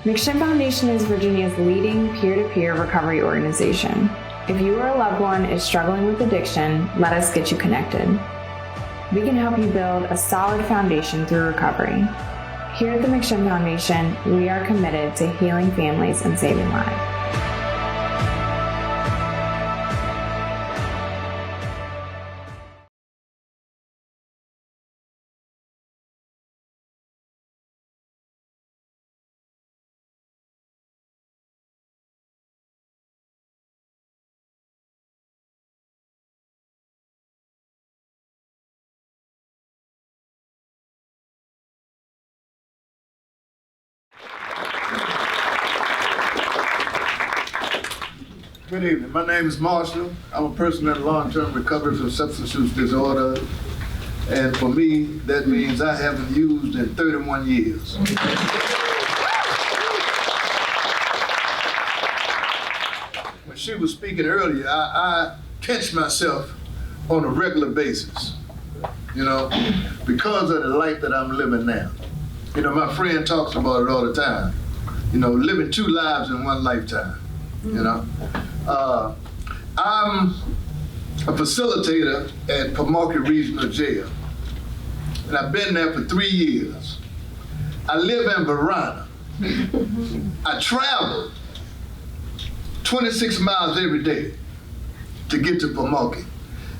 McShin Foundation is Virginia's leading peer-to-peer recovery organization. If you or a loved one is struggling with addiction, let us get you connected. We can help you build a solid foundation through recovery. Here at the McShin Foundation, we are committed to healing families and saving lives. Good evening. My name is Marshall. I'm a person in long-term recovery from substance use disorder. And for me, that means I haven't used in 31 years. When she was speaking earlier, I pinch myself on a regular basis, because of the life that I'm living now. My friend talks about it all the time, living 2 lives in 1 lifetime, I'm a facilitator at Pamunkey Regional Jail, and I've been there for 3 years. I live in Verona. I travel 26 miles every day to get to Pamunkey,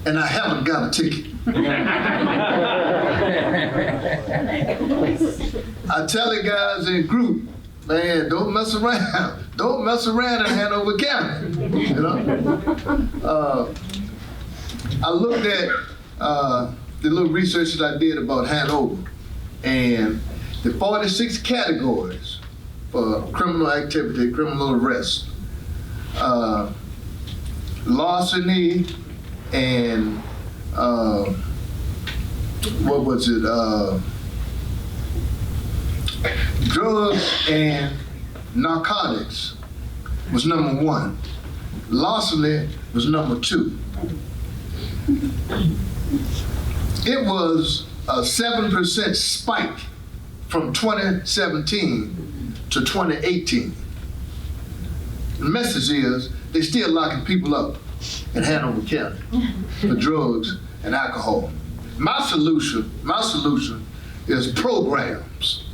and I haven't got a ticket. I tell the guys in group, man, don't mess around. Don't mess around in Hanover County. I looked at the little research that I did about Hanover, and the 46 categories for criminal activity, criminal arrest, larceny, and drugs and narcotics was number 1. Larceny was number 2. It was a 7% spike from 2017 to 2018. The message is they're still locking people up in Hanover County for drugs and alcohol. My solution is programs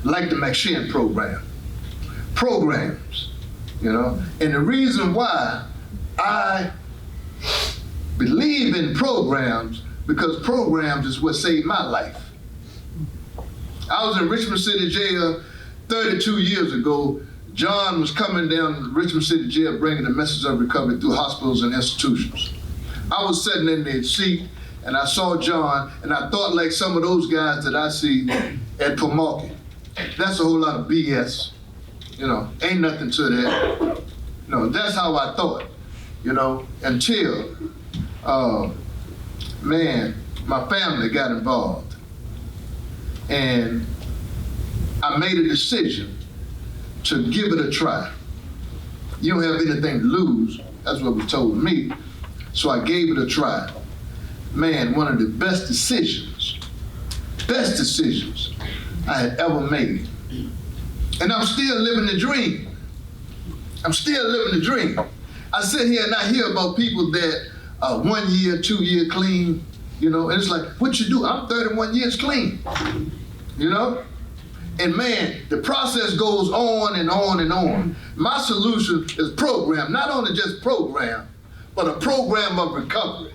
like the McShin program. Programs, and the reason why I believe in programs, because programs is what saved my life. I was in Richmond City Jail 32 years ago. John was coming down to Richmond City Jail bringing the message of recovery through hospitals and institutions. I was sitting in the seat and I saw John, and I thought like some of those guys that I see at Pamunkey. That's a whole lot of BS. Ain't nothing to that. That's how I thought, until, my family got involved. And I made a decision to give it a try. You don't have anything to lose, that's what was told me. So I gave it a try. Man, one of the best decisions I had ever made. And I'm still living the dream. I sit here and I hear about people that are 1 year, 2 year clean, and it's like, what you do? I'm 31 years clean, And man, the process goes on and on and on. My solution is program, not only just program, but a program of recovery.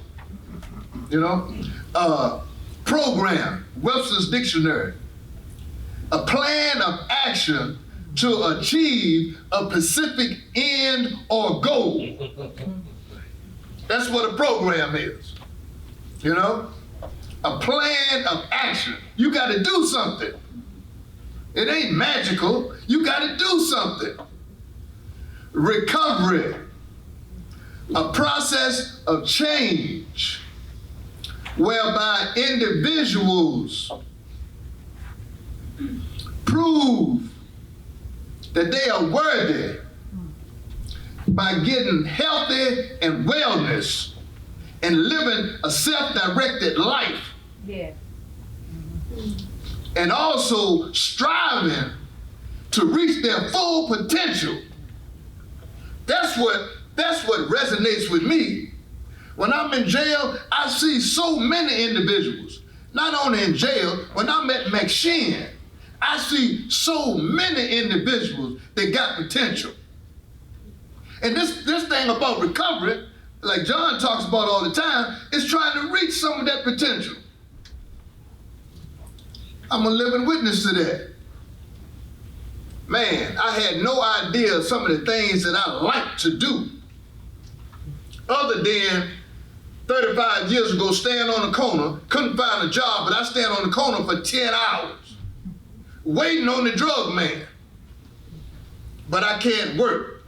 Program, Webster's Dictionary, a plan of action to achieve a specific end or goal. That's what a program is. A plan of action. You got to do something. It ain't magical. You got to do something. Recovery, a process of change whereby individuals prove that they are worthy by getting healthy and wellness and living a self-directed life. Yeah. And also striving to reach their full potential. That's what resonates with me. When I'm in jail, I see so many individuals, not only in jail, when I'm at McShin, I see so many individuals that got potential. And this thing about recovery, like John talks about all the time, is trying to reach some of that potential. I'm a living witness to that. Man, I had no idea some of the things that I like to do, other than 35 years ago, staying on the corner, couldn't find a job, but I stand on the corner for 10 hours, waiting on the drug man. But I can't work,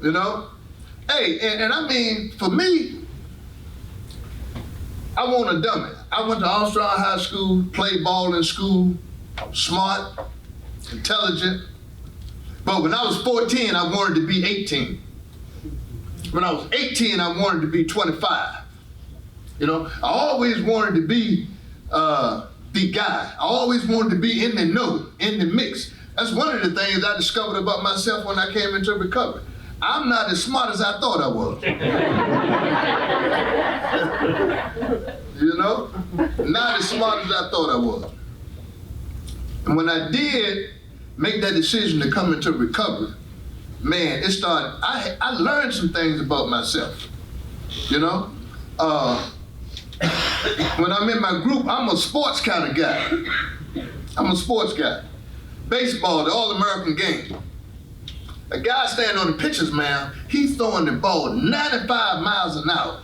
you know? Hey, and I mean, for me, I want to dumb it. I went to Armstrong High School, played ball in school, smart, intelligent. But when I was 14, I wanted to be 18. When I was 18, I wanted to be 25. You know, I always wanted to be the guy. I always wanted to be in the know, in the mix. That's one of the things I discovered about myself when I came into recovery. I'm not as smart as I thought I was. You know? Not as smart as I thought I was. And when I did make that decision to come into recovery, man, it started, I learned some things about myself, you know? When I'm in my group, I'm a sports kind of guy. I'm a sports guy. Baseball, the All-American game. A guy standing on the pitcher's mound, he's throwing the ball 95 miles an hour.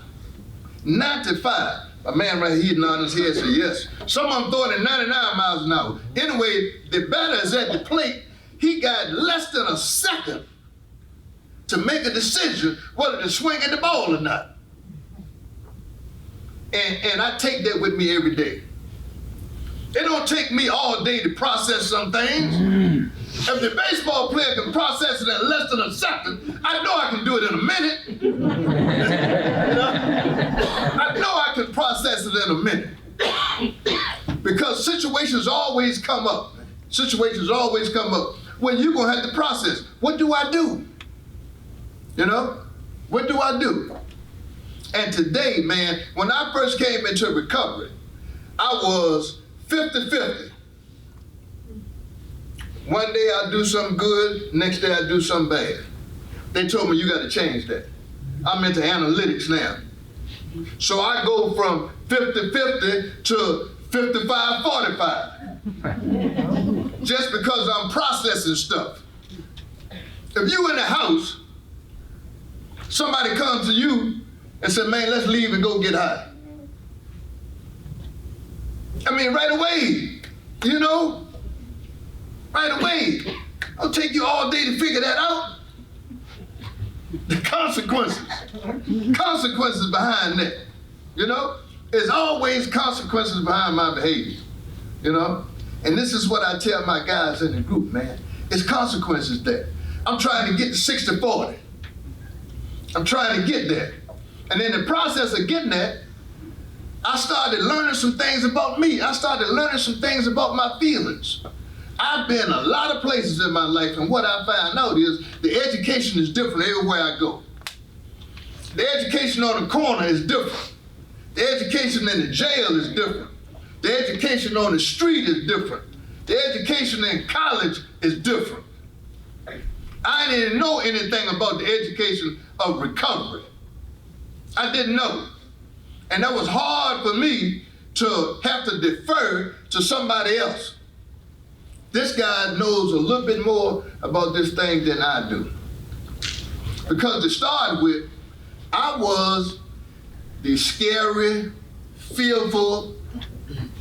95. A man right here nodding his head said, yes. Some of them throwing it 99 miles an hour. Anyway, the batter is at the plate. He got less than a second to make a decision whether to swing at the ball or not. And I take that with me every day. It don't take me all day to process some things. If the baseball player can process it in less than a second, I know I can do it in a minute. You know? I know I can process it in a minute. Because situations always come up. Situations always come up when you're gonna have to process. What do I do? You know? What do I do? And today, man, when I first came into recovery, I was 50-50. One day I do something good, next day I do something bad. They told me you got to change that. I'm into analytics now. So I go from 50-50 to 55-45. Just because I'm processing stuff. If you in the house, somebody comes to you and says, man, let's leave and go get high. I mean, right away, you know? Right away. It'll take you all day to figure that out. The consequences behind that, you know? There's always consequences behind my behavior, you know? And this is what I tell my guys in the group, man. It's consequences there. I'm trying to get to 60-40. I'm trying to get there. And in the process of getting there, I started learning some things about me. I started learning some things about my feelings. I've been a lot of places in my life, and what I found out is the education is different everywhere I go. The education on the corner is different. The education in the jail is different. The education on the street is different. The education in college is different. I didn't know anything about the education of recovery. I didn't know. And that was hard for me to have to defer to somebody else. This guy knows a little bit more about this thing than I do. Because to start with, I was the scary, fearful,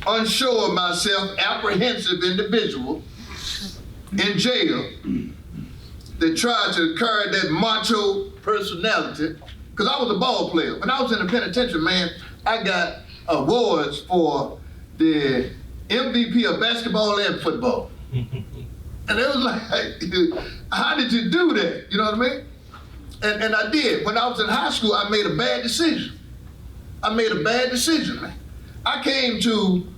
unsure of myself, apprehensive individual in jail that tried to carry that macho personality. Because I was a ball player. When I was in the penitentiary, man, I got awards for the MVP of basketball and football. And it was like, how did you do that? You know what I mean? And I did. When I was in high school, I made a bad decision. Man. I came to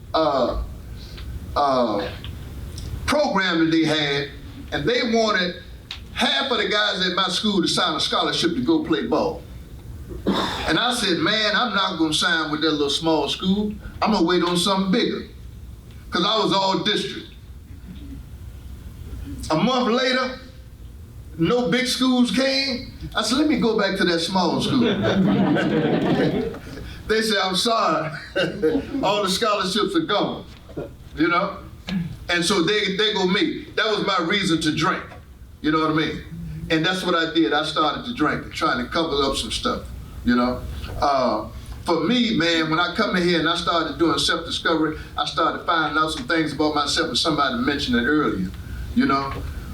program that they had, and they wanted half of the guys at my school to sign a scholarship to go play ball. And I said, man, I'm not gonna sign with that little small school. I'm gonna wait on something bigger. Because I was all district. A month later, no big schools came. I said, let me go back to that small school. They said, I'm sorry, all the scholarships are gone, you know? And so they go me. That was my reason to drink, you know what I mean? And that's what I did. I started to drink, trying to cover up some stuff, you know? For me, man, when I come in here and I started doing self-discovery, I started finding out some things about myself, and somebody mentioned it earlier, you know?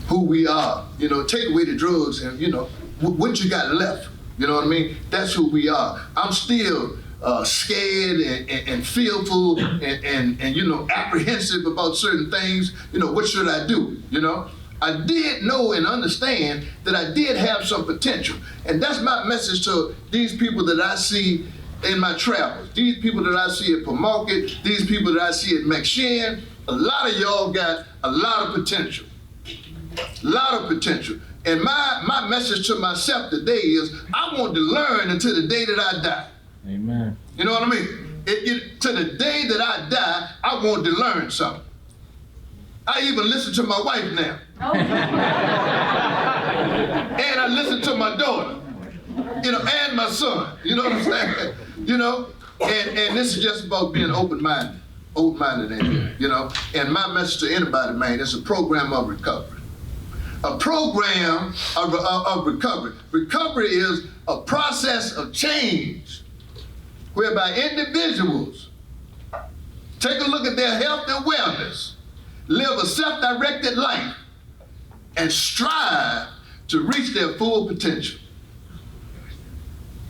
Who we are, you know, take away the drugs and, you know, what you got left, you know what I mean? That's who we are. I'm still scared and fearful and, you know, apprehensive about certain things. You know, what should I do, you know? I did know and understand that I did have some potential. And that's my message to these people that I see in my travels, these people that I see at Pamarket, these people that I see at McShin. A lot of y'all got a lot of potential. Lot of potential. And my message to myself today is I want to learn until the day that I die. Amen. You know what I mean? To the day that I die, I want to learn something. I even listen to my wife now. And I listen to my daughter, you know, and my son. You know what I'm saying? You know, and this is just about being open-minded, you know. And my message to anybody, man, it's a program of recovery. A program of recovery. Recovery is a process of change whereby individuals take a look at their health and wellness, live a self-directed life, and strive to reach their full potential.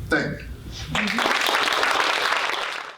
Thank you.